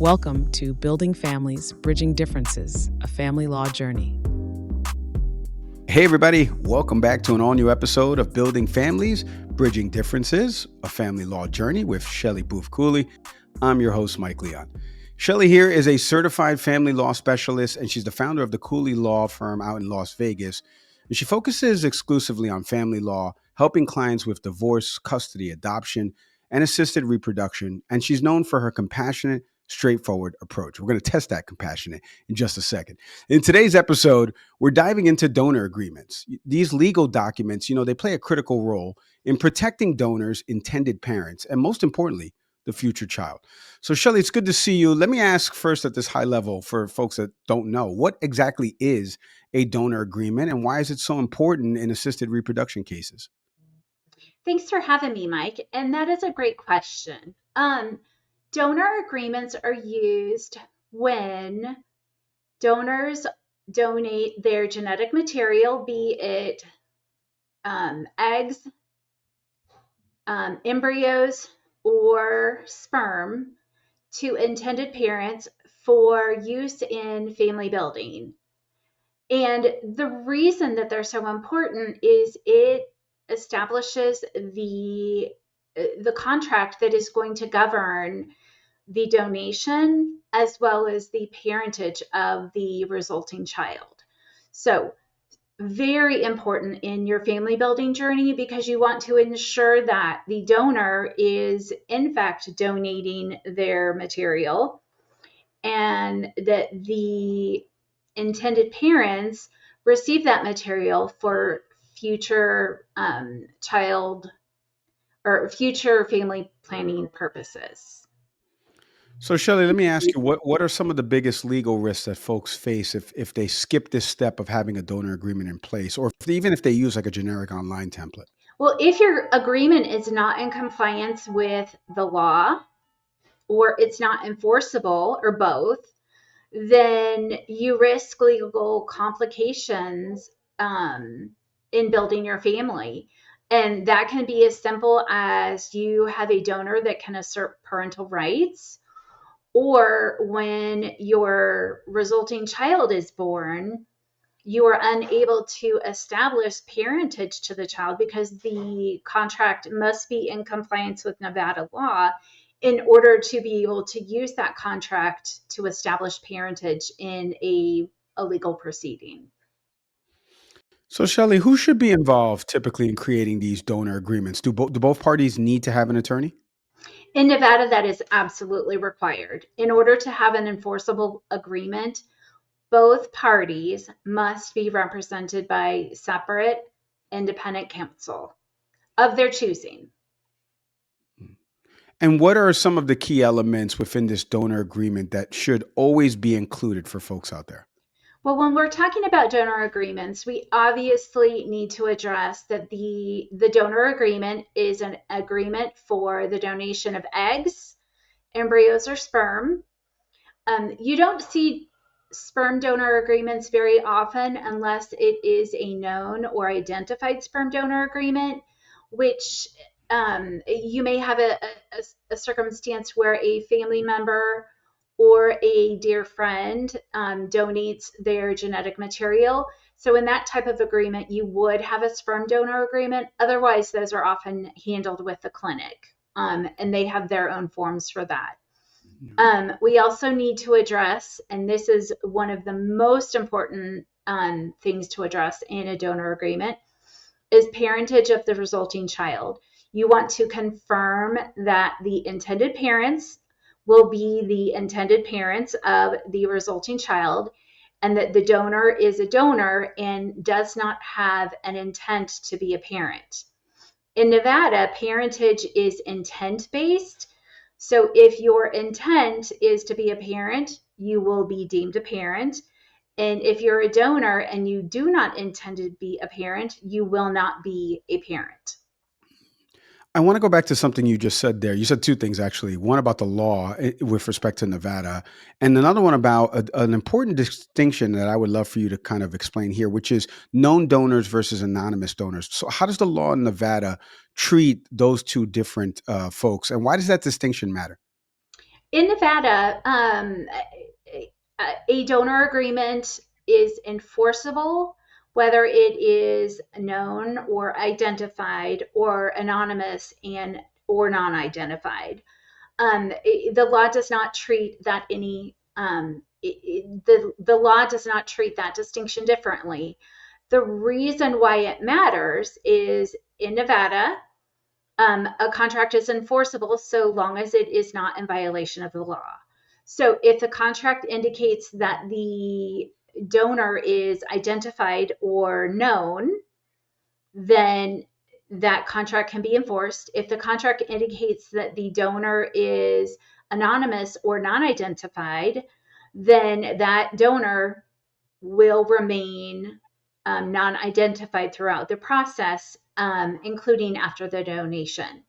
Welcome to Building Families, Bridging Differences, a family law journey. Hey, everybody. Welcome back to an all new episode of Building Families, Bridging Differences, a family law journey with Shelly Cooley. I'm your host, Mike Leon. Shelly here is a certified family law specialist, and she's the founder of the Cooley Law Firm out in Las Vegas. And she focuses exclusively on family law, helping clients with divorce, custody, adoption, and assisted reproduction. And she's known for her compassionate, straightforward approach. We're going to test that compassionate in just a second. In today's episode, we're diving into donor agreements. These legal documents, they play a critical role in protecting donors' intended parents, and most importantly, the future child. So, Shelly, it's good to see you. Let me ask first at this high level for folks that don't know, what exactly is a donor agreement and why is it so important in assisted reproduction cases? Thanks for having me, Mike. And that is a great question. Donor agreements are used when donors donate their genetic material, be it eggs, embryos, or sperm, to intended parents for use in family building. And the reason that they're so important is it establishes the contract that is going to govern the donation as well as the parentage of the resulting child. So very important in your family building journey because you want to ensure that the donor is in fact donating their material and that the intended parents receive that material for future child or future family planning purposes. So, Shelly, let me ask you, what are some of the biggest legal risks that folks face if they skip this step of having a donor agreement in place, or even if they use like a generic online template? Well, if your agreement is not in compliance with the law or it's not enforceable or both, then you risk legal complications in building your family. And that can be as simple as you have a donor that can assert parental rights, or when your resulting child is born, you are unable to establish parentage to the child because the contract must be in compliance with Nevada law in order to be able to use that contract to establish parentage in a legal proceeding. So, Shelly, who should be involved typically in creating these donor agreements? Do both parties need to have an attorney? In Nevada, that is absolutely required. In order to have an enforceable agreement, both parties must be represented by separate, independent counsel of their choosing. And what are some of the key elements within this donor agreement that should always be included for folks out there? Well, when we're talking about donor agreements, we obviously need to address that the donor agreement is an agreement for the donation of eggs, embryos, or sperm. You don't see sperm donor agreements very often unless it is a known or identified sperm donor agreement, which you may have a circumstance where a family member or a dear friend donates their genetic material. So in that type of agreement, you would have a sperm donor agreement. Otherwise, those are often handled with the clinic, and they have their own forms for that. We also need to address, and this is one of the most important things to address in a donor agreement, is parentage of the resulting child. You want to confirm that the intended parents will be the intended parents of the resulting child, and that the donor is a donor and does not have an intent to be a parent. In Nevada, parentage is intent-based. So if your intent is to be a parent, you will be deemed a parent. And if you're a donor and you do not intend to be a parent, you will not be a parent. I want to go back to something you just said there. You said two things, actually. One about the law with respect to Nevada, and another one about an important distinction that I would love for you to kind of explain here, which is known donors versus anonymous donors. So, how does the law in Nevada treat those two different folks, and why does that distinction matter? In Nevada, a donor agreement is enforceable whether it is known or identified or anonymous and or non-identified. The law does not treat that the law does not treat that distinction differently. The reason why it matters is in Nevada, a contract is enforceable so long as it is not in violation of the law. So if the contract indicates that the donor is identified or known, then that contract can be enforced. If the contract indicates that the donor is anonymous or non-identified, then that donor will remain non-identified throughout the process, including after the donation.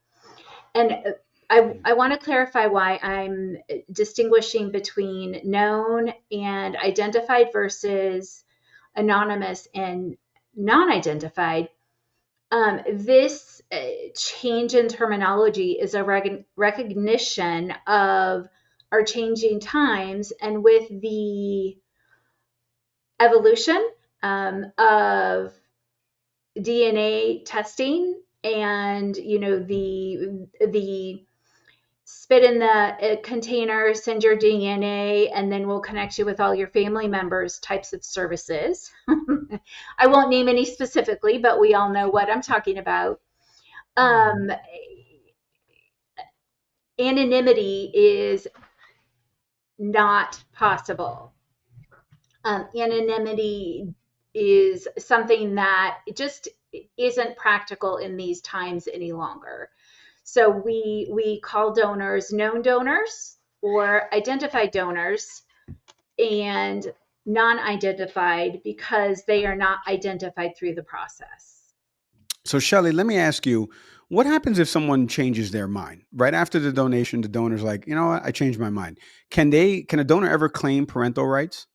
And I want to clarify why I'm distinguishing between known and identified versus anonymous and non-identified. This change in terminology is a recognition of our changing times, and with the evolution of DNA testing and the spit in the container, send your DNA, and then we'll connect you with all your family members types of services. I won't name any specifically, but we all know what I'm talking about. Anonymity is not possible. Anonymity is something that just isn't practical in these times any longer. So we call donors known donors or identified donors and non-identified because they are not identified through the process. So, Shelly, let me ask you, what happens if someone changes their mind right after the donation? The donor's like, you know what, I changed my mind. Can a donor ever claim parental rights?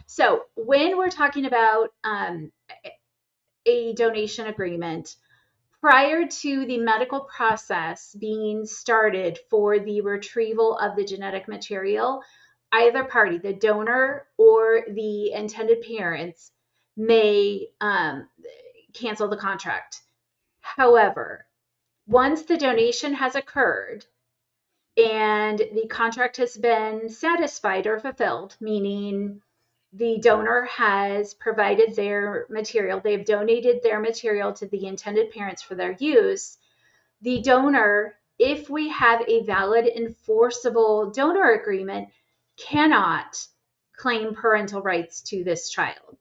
So when we're talking about a donation agreement, prior to the medical process being started for the retrieval of the genetic material, either party, the donor or the intended parents, may cancel the contract. However, once the donation has occurred and the contract has been satisfied or fulfilled, meaning the donor has provided their material, they've donated their material to the intended parents for their use, the donor, if we have a valid enforceable donor agreement, cannot claim parental rights to this child.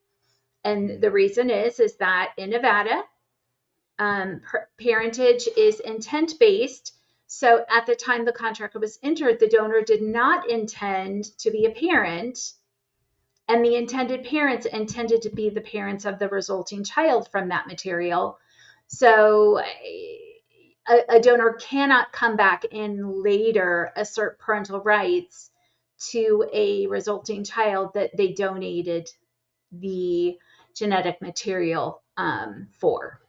And the reason is that in Nevada, parentage is intent-based. So at the time the contract was entered, the donor did not intend to be a parent, and the intended parents intended to be the parents of the resulting child from that material. So a donor cannot come back and later assert parental rights to a resulting child that they donated the genetic material for.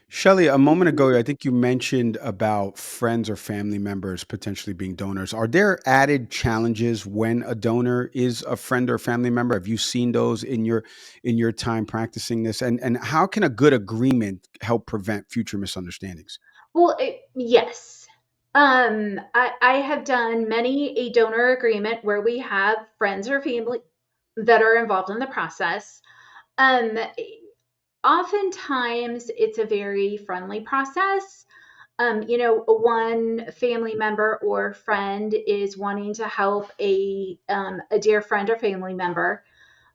Shelly, a moment ago, I think you mentioned about friends or family members potentially being donors. Are there added challenges when a donor is a friend or family member? Have you seen those in your time practicing this? And how can a good agreement help prevent future misunderstandings? Well, yes. I have done many a donor agreement where we have friends or family that are involved in the process. Um, Oftentimes it's a very friendly process. One family member or friend is wanting to help a dear friend or family member.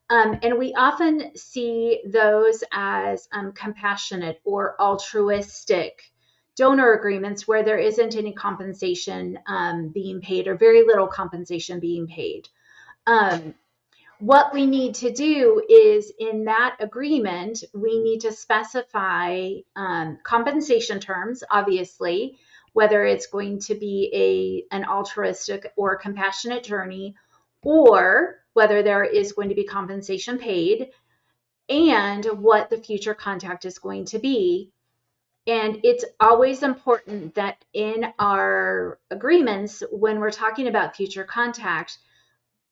And we often see those as compassionate or altruistic donor agreements where there isn't any compensation being paid or very little compensation being paid. What we need to do is in that agreement, we need to specify compensation terms, obviously, whether it's going to be an altruistic or compassionate journey, or whether there is going to be compensation paid, and what the future contact is going to be. And it's always important that in our agreements, when we're talking about future contact,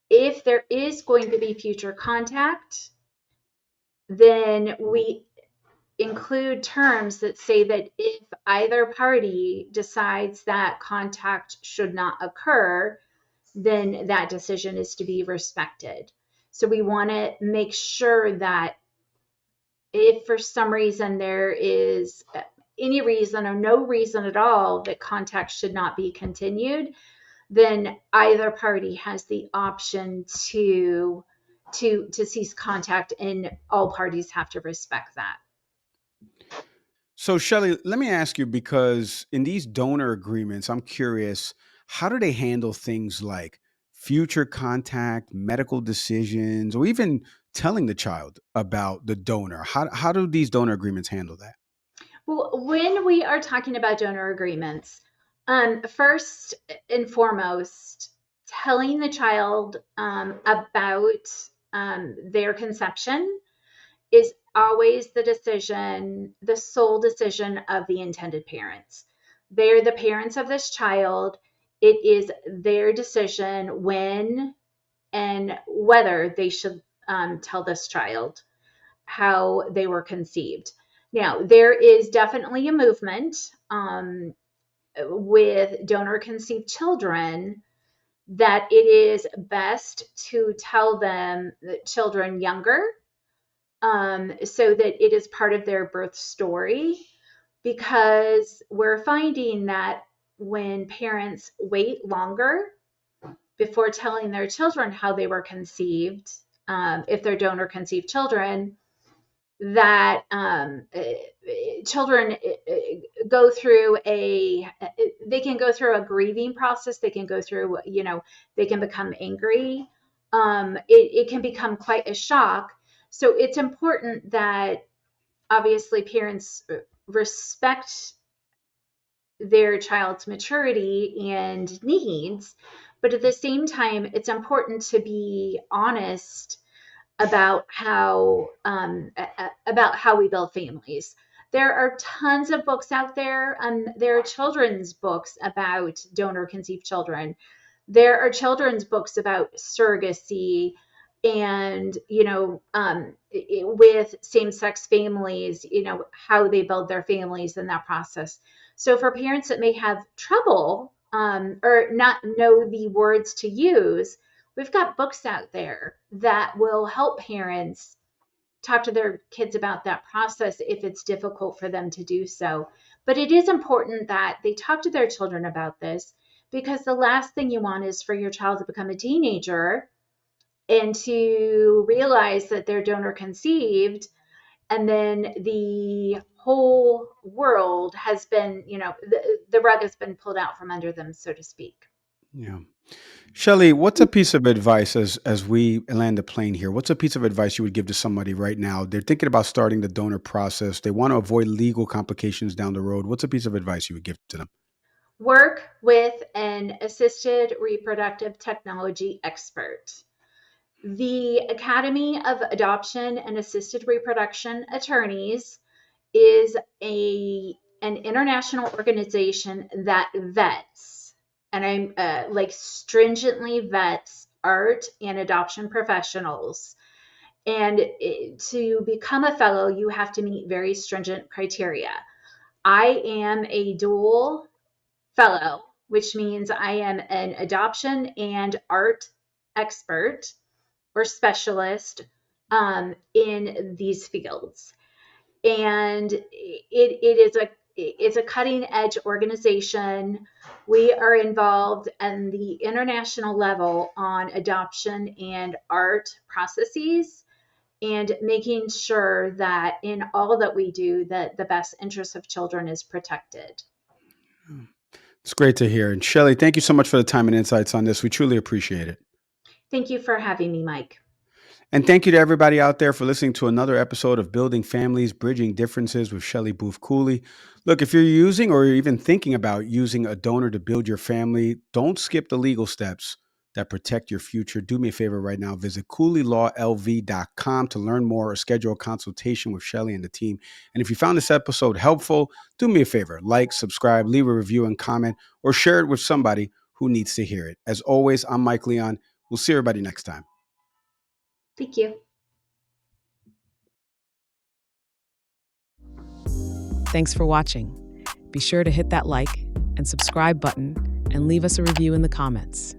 if there is going to be future contact, then we include terms that say that if either party decides that contact should not occur, then that decision is to be respected. So we want to make sure that if for some reason there is any reason or no reason at all that contact should not be continued, then either party has the option to cease contact, and all parties have to respect that. So, Shelly, let me ask you because in these donor agreements, I'm curious, how do they handle things like future contact, medical decisions, or even telling the child about the donor? How do these donor agreements handle that? Well, when we are talking about donor agreements, first and foremost, telling the child about their conception is always the decision, the sole decision of the intended parents. They're the parents of this child. It is their decision when and whether they should tell this child how they were conceived. Now, there is definitely a movement with donor conceived children that it is best to tell them, the children younger, so that it is part of their birth story, because we're finding that when parents wait longer before telling their children how they were conceived, if they're donor conceived children, that children go through they can go through a grieving process. They can go through, they can become angry. It can become quite a shock. So it's important that obviously parents respect their child's maturity and needs, but at the same time, it's important to be honest about how we build families. There are tons of books out there. There are children's books about donor conceived children. There are children's books about surrogacy and with same-sex families, how they build their families in that process. So for parents that may have trouble or not know the words to use, we've got books out there that will help parents talk to their kids about that process if it's difficult for them to do so. But it is important that they talk to their children about this, because the last thing you want is for your child to become a teenager and to realize that they're donor conceived, and then the whole world has been, the rug has been pulled out from under them, so to speak. Yeah. Shelly, what's a piece of advice as we land the plane here? What's a piece of advice you would give to somebody right now? They're thinking about starting the donor process. They want to avoid legal complications down the road. What's a piece of advice you would give to them? Work with an assisted reproductive technology expert. The Academy of Adoption and Assisted Reproduction Attorneys is an international organization that vets, and I'm like stringently vets art and adoption professionals. And to become a fellow, you have to meet very stringent criteria. I am a dual fellow, which means I am an adoption and art expert or specialist in these fields. And it's a cutting edge organization. We are involved in the international level on adoption and art processes, and making sure that in all that we do, that the best interest of children is protected. It's great to hear. And Shelly, thank you so much for the time and insights on this. We truly appreciate it. Thank you for having me, Mike. And thank you to everybody out there for listening to another episode of Building Families, Bridging Differences with Shelly Booth Cooley. Look, if you're using or you're even thinking about using a donor to build your family, don't skip the legal steps. that protect your future. Do me a favor right now. Visit CooleyLawLV.com to learn more or schedule a consultation with Shelly and the team. And if you found this episode helpful, do me a favor. Like, subscribe, leave a review and comment, or share it with somebody who needs to hear it. As always, I'm Mike Leon. We'll see everybody next time. Thank you. Thanks for watching. Be sure to hit that like and subscribe button and leave us a review in the comments.